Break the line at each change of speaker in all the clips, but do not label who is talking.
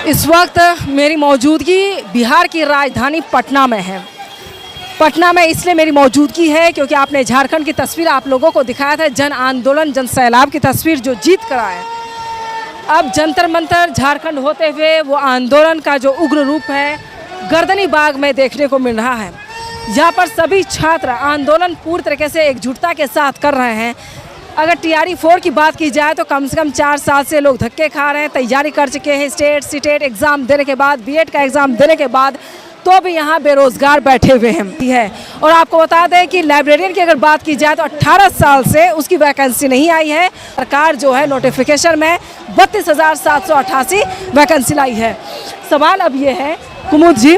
इस वक्त मेरी मौजूदगी बिहार की राजधानी पटना में है। पटना में इसलिए मेरी मौजूदगी है क्योंकि आपने झारखंड की तस्वीर आप लोगों को दिखाया था, जन आंदोलन जन सैलाब की तस्वीर जो जीत कर आए। अब जंतर मंतर झारखंड होते हुए वो आंदोलन का जो उग्र रूप है गर्दनी बाग में देखने को मिल रहा है। यहाँ पर सभी छात्र आंदोलन पूरी तरीके से एकजुटता के साथ कर रहे हैं। अगर TRE 4 की बात की जाए तो कम से कम 4 साल से लोग धक्के खा रहे हैं, तैयारी कर चुके हैं स्टेट सीटेट एग्ज़ाम देने के बाद, BED का एग्ज़ाम देने के बाद, तो भी यहाँ बेरोज़गार बैठे हुए हैं। और आपको बता दें कि लाइब्रेरियन की अगर बात की जाए तो 18 साल से उसकी वैकेंसी नहीं आई है। सरकार जो है नोटिफिकेशन में 32,788 वैकेंसी लाई है। सवाल अब ये है कुमुद जी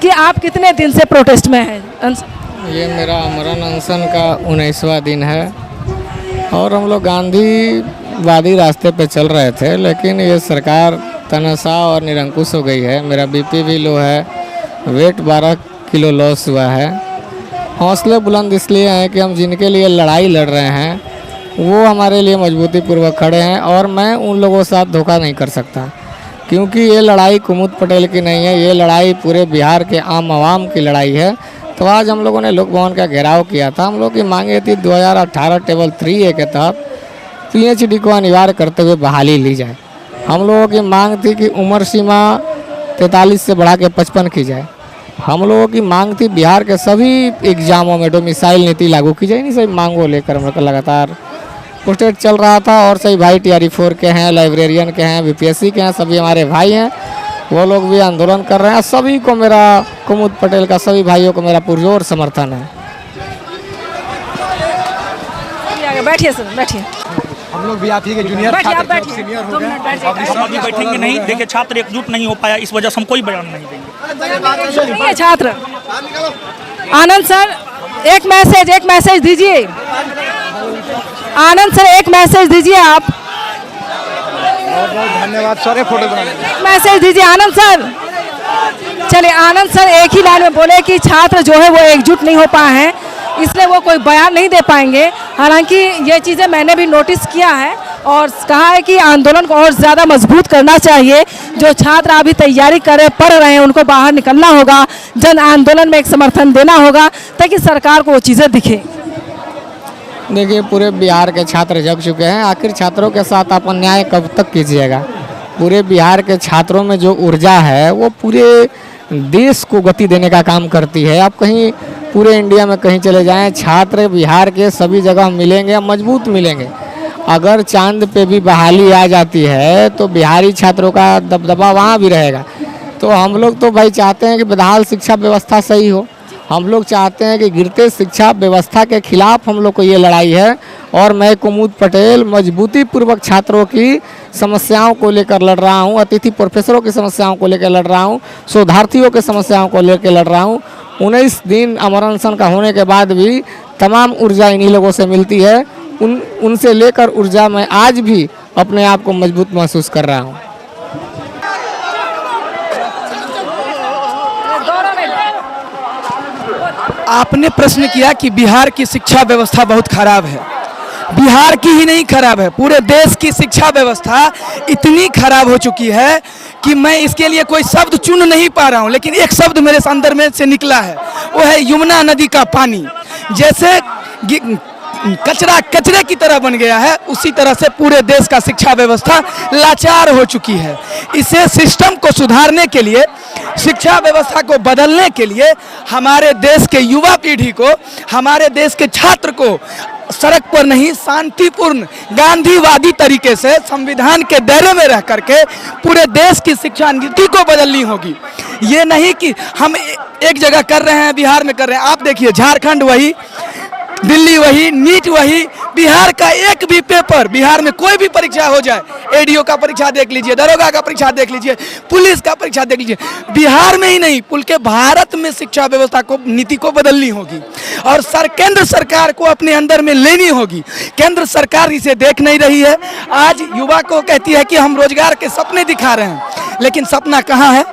कि आप कितने दिन से प्रोटेस्ट में हैं?
ये मेरा आमरण अनशन का 19वां दिन है और हम लोग गांधीवादी रास्ते पे चल रहे थे, लेकिन ये सरकार तनाशाह और निरंकुश हो गई है। मेरा BP भी लो है, वेट 12 किलो लॉस हुआ है। हौसले बुलंद इसलिए हैं कि हम जिनके लिए लड़ाई लड़ रहे हैं वो हमारे लिए मजबूती पूर्वक खड़े हैं और मैं उन लोगों के साथ धोखा नहीं कर सकता, क्योंकि ये लड़ाई कुमुद पटेल की नहीं है, ये लड़ाई पूरे बिहार के आम आवाम की लड़ाई है। तो आज हम लोगों ने लोक भवन का घेराव किया था। हम लोग की मांगे थी 2018 टेबल 3A के तहत PhD को अनिवार्य करते हुए बहाली ली जाए। हम लोगों की मांग थी कि उम्र सीमा 43 से बढ़ा के 55 की जाए। हम लोगों की मांग थी बिहार के सभी एग्जामों में डोमिसाइल नीति लागू की जाए। नहीं, सभी मांगों लेकर हम लोग का लगातार प्रोटेस्ट चल रहा था और सही भाई TRE 4 के हैं, लाइब्रेरियन के हैं, BPSC के हैं, सभी हमारे भाई हैं, वो लोग भी आंदोलन कर रहे हैं। सभी को मेरा, कुमुद पटेल का सभी भाइयों को मेरा पुरजोर समर्थन है।
बैठिए सर, बैठिए।
हम लोग भी आप ही के जूनियर
सीनियर हो गए।
हम अभी बैठेंगे नहीं। देखिए, छात्र एकजुट नहीं हो पाया, इस वजह से हम कोई बयान नहीं देंगे।
छात्र आनंद सर एक मैसेज दीजिए। आनंद सर एक मैसेज दीजिए। आप
बहुत बहुत धन्यवाद सर, फोटो बनाने
मैसेज दीजिए आनंद सर। चलिए, आनंद सर एक ही लाइन में बोले कि छात्र जो है वो एकजुट नहीं हो पाए हैं, इसलिए वो कोई बयान नहीं दे पाएंगे। हालांकि ये चीज़ें मैंने भी नोटिस किया है और कहा है कि आंदोलन को और ज़्यादा मजबूत करना चाहिए। जो छात्र अभी तैयारी पढ़ रहे हैं उनको बाहर निकलना होगा, जन आंदोलन में एक समर्थन देना होगा ताकि सरकार को वो चीज़ें दिखे।
देखिए, पूरे बिहार के छात्र जग चुके हैं, आखिर छात्रों के साथ आप अन्याय कब तक कीजिएगा। पूरे बिहार के छात्रों में जो ऊर्जा है वो पूरे देश को गति देने का काम करती है। आप कहीं पूरे इंडिया में कहीं चले जाएं, छात्र बिहार के सभी जगह मिलेंगे, मजबूत मिलेंगे। अगर चांद पे भी बहाली आ जाती है तो बिहारी छात्रों का दबदबा वहाँ भी रहेगा। तो हम लोग तो भाई चाहते हैं कि बदहाल शिक्षा व्यवस्था सही हो। हम लोग चाहते हैं कि गिरते शिक्षा व्यवस्था के खिलाफ हम लोग को ये लड़ाई है और मैं कुमुद पटेल मजबूती पूर्वक छात्रों की समस्याओं को लेकर लड़ रहा हूँ, अतिथि प्रोफेसरों की समस्याओं को लेकर लड़ रहा हूँ, शोधार्थियों की समस्याओं को लेकर लड़ रहा हूँ। 19 दिन आमरण अनशन का होने के बाद भी तमाम ऊर्जा इन्हीं लोगों से मिलती है। उनसे लेकर ऊर्जा मैं आज भी अपने आप को मजबूत महसूस कर रहा हूँ।
आपने प्रश्न किया कि बिहार की शिक्षा व्यवस्था बहुत खराब है। बिहार की ही नहीं खराब है, पूरे देश की शिक्षा व्यवस्था इतनी खराब हो चुकी है कि मैं इसके लिए कोई शब्द चुन नहीं पा रहा हूं। लेकिन एक शब्द मेरे अंदर में से निकला है, वो है यमुना नदी का पानी। जैसे कचरा कचरे की तरह बन गया है, उसी तरह से पूरे देश का शिक्षा व्यवस्था लाचार हो चुकी है। इसे सिस्टम को सुधारने के लिए, शिक्षा व्यवस्था को बदलने के लिए हमारे देश के युवा पीढ़ी को, हमारे देश के छात्र को सड़क पर नहीं, शांतिपूर्ण गांधीवादी तरीके से संविधान के दायरे में रह करके पूरे देश की शिक्षा नीति को बदलनी होगी। ये नहीं कि हम एक जगह कर रहे हैं, बिहार में कर रहे हैं। आप देखिए, झारखंड वही, दिल्ली वही, नीट वही, बिहार का एक भी पेपर, बिहार में कोई भी परीक्षा हो जाए, ADO का परीक्षा देख लीजिए, दरोगा का परीक्षा देख लीजिए, पुलिस का परीक्षा देख लीजिए, बिहार में ही नहीं पूरे भारत में शिक्षा व्यवस्था को, नीति को बदलनी होगी और केंद्र सरकार को अपने अंदर में लेनी होगी। केंद्र सरकार इसे देख नहीं रही है। आज युवा को कहती है कि हम रोजगार के सपने दिखा रहे हैं, लेकिन सपना कहाँ है?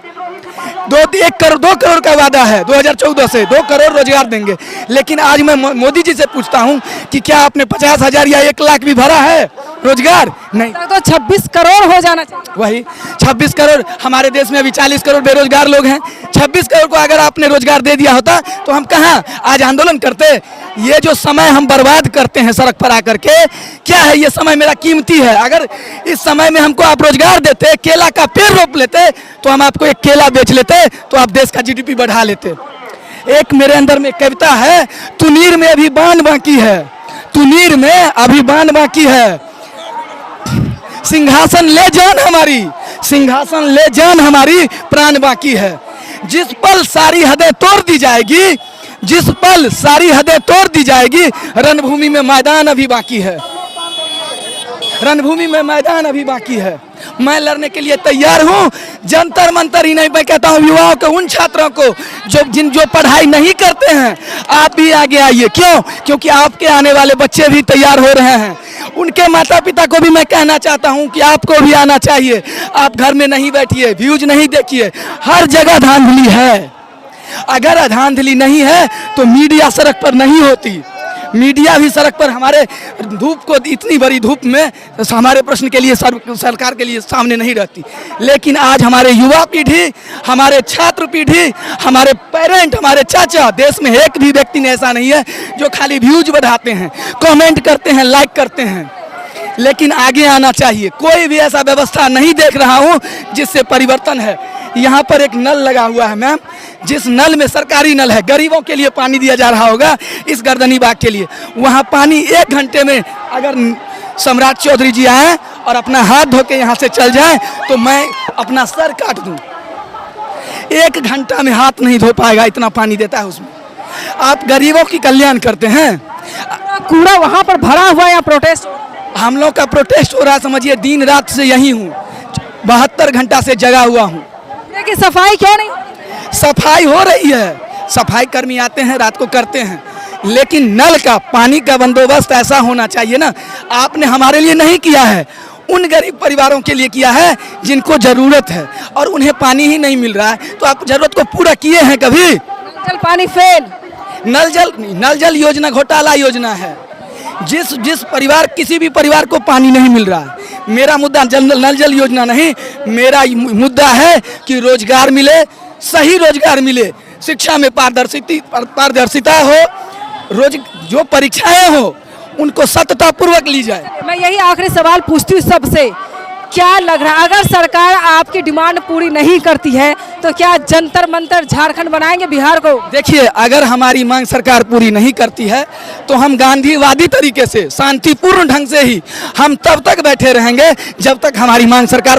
2 करोड़ का वादा है 2014 से 2 करोड़ रोजगार देंगे। लेकिन आज मैं मोदी जी से पूछता हूं कि क्या आपने 50,000 या 1 लाख भी भरा है रोजगार? नहीं।
तो 26 करोड़ हो जाना चाहिए।
वही 26 करोड़, हमारे देश में अभी 40 करोड़ बेरोजगार लोग हैं। 26 करोड़ को अगर आपने रोजगार दे दिया होता तो हम कहाँ आज आंदोलन करते? ये जो समय हम बर्बाद करते हैं सड़क पर आकर के, क्या है ये समय मेरा कीमती है। अगर इस समय में हमको आप रोजगार देते, केला का पेड़ रोप लेते तो हम आपको एक केला बेच लेते तो आप देश का जीडीपी बढ़ा लेते। एक मेरे अंदर में कविता है, तुनीर में अभी बान बाकी है, तुनीर में अभी बान बाकी है, सिंहासन ले जान हमारी, सिंहासन ले जान हमारी, प्राण बाकी है। जिस पल सारी हदें तोड़ दी जाएगी, जिस पल सारी हदें तोड़ दी जाएगी, रणभूमि में मैदान अभी बाकी है, रणभूमि में मैदान अभी बाकी है। मैं लड़ने के लिए तैयार हूं, जंतर मंतर ही नहीं, मैं कहता हूं युवाओं को, उन छात्रों को जो पढ़ाई नहीं करते हैं, आप भी आगे आइए। क्यों? क्योंकि आपके आने वाले बच्चे भी तैयार हो रहे हैं। उनके माता पिता को भी मैं कहना चाहता हूं कि आपको भी आना चाहिए। आप घर में नहीं बैठिए, व्यूज नहीं देखिए, हर जगह धांधली है। अगर धांधली नहीं है तो मीडिया सड़क पर नहीं होती। मीडिया भी सड़क पर हमारे धूप को, इतनी बड़ी धूप में हमारे प्रश्न के लिए सरकार के लिए सामने नहीं रहती। लेकिन आज हमारे युवा पीढ़ी, हमारे छात्र पीढ़ी, हमारे पेरेंट, हमारे चाचा, देश में एक भी व्यक्ति ने ऐसा नहीं है जो खाली व्यूज बढ़ाते हैं, कमेंट करते हैं, लाइक करते हैं। लेकिन आगे आना चाहिए। कोई भी ऐसा व्यवस्था नहीं देख रहा हूँ जिससे परिवर्तन है। यहाँ पर एक नल लगा हुआ है मैम, जिस नल में सरकारी नल है, गरीबों के लिए पानी दिया जा रहा होगा इस गर्दनी बाग के लिए। वहाँ पानी 1 घंटे में अगर सम्राट चौधरी जी आए और अपना हाथ धो के यहाँ से चल जाए तो मैं अपना सर काट दूँ। 1 घंटा में हाथ नहीं धो पाएगा, इतना पानी देता है उसमें। आप गरीबों की कल्याण करते हैं।
कूड़ा वहाँ पर भरा हुआ है या प्रोटेस्ट?
हम लोग का प्रोटेस्ट हो रहा, समझिए दिन रात से यही हूँ, 72 घंटा से जगा हुआ हूँ।
कि सफाई क्यों नहीं?
सफाई हो रही है, सफाई कर्मी आते हैं, रात को करते हैं, लेकिन नल का पानी का बंदोबस्त ऐसा होना चाहिए ना। आपने हमारे लिए नहीं किया है, उन गरीब परिवारों के लिए किया है जिनको ज़रूरत है और उन्हें पानी ही नहीं मिल रहा है। तो आप ज़रूरत को पूरा किए हैं कभी?
जल पानी फेल।
नल जल योजना घोटाला योजना है। जिस परिवार, किसी भी परिवार को पानी नहीं मिल रहा है। मेरा मुद्दा नल जल योजना नहीं, मेरा मुद्दा है कि रोजगार मिले, सही रोजगार मिले, शिक्षा में पारदर्शिता हो, जो परीक्षाएं हो उनको सतता पूर्वक ली जाए।
मैं यही आखिरी सवाल पूछती हूँ सबसे, क्या लग रहा है अगर सरकार आपकी डिमांड पूरी नहीं करती है तो क्या जंतर मंतर झारखंड बनाएंगे बिहार को?
देखिए, अगर हमारी मांग सरकार पूरी नहीं करती है तो हम गांधीवादी तरीके से, शांतिपूर्ण ढंग से ही हम तब तक बैठे रहेंगे जब तक हमारी मांग सरकार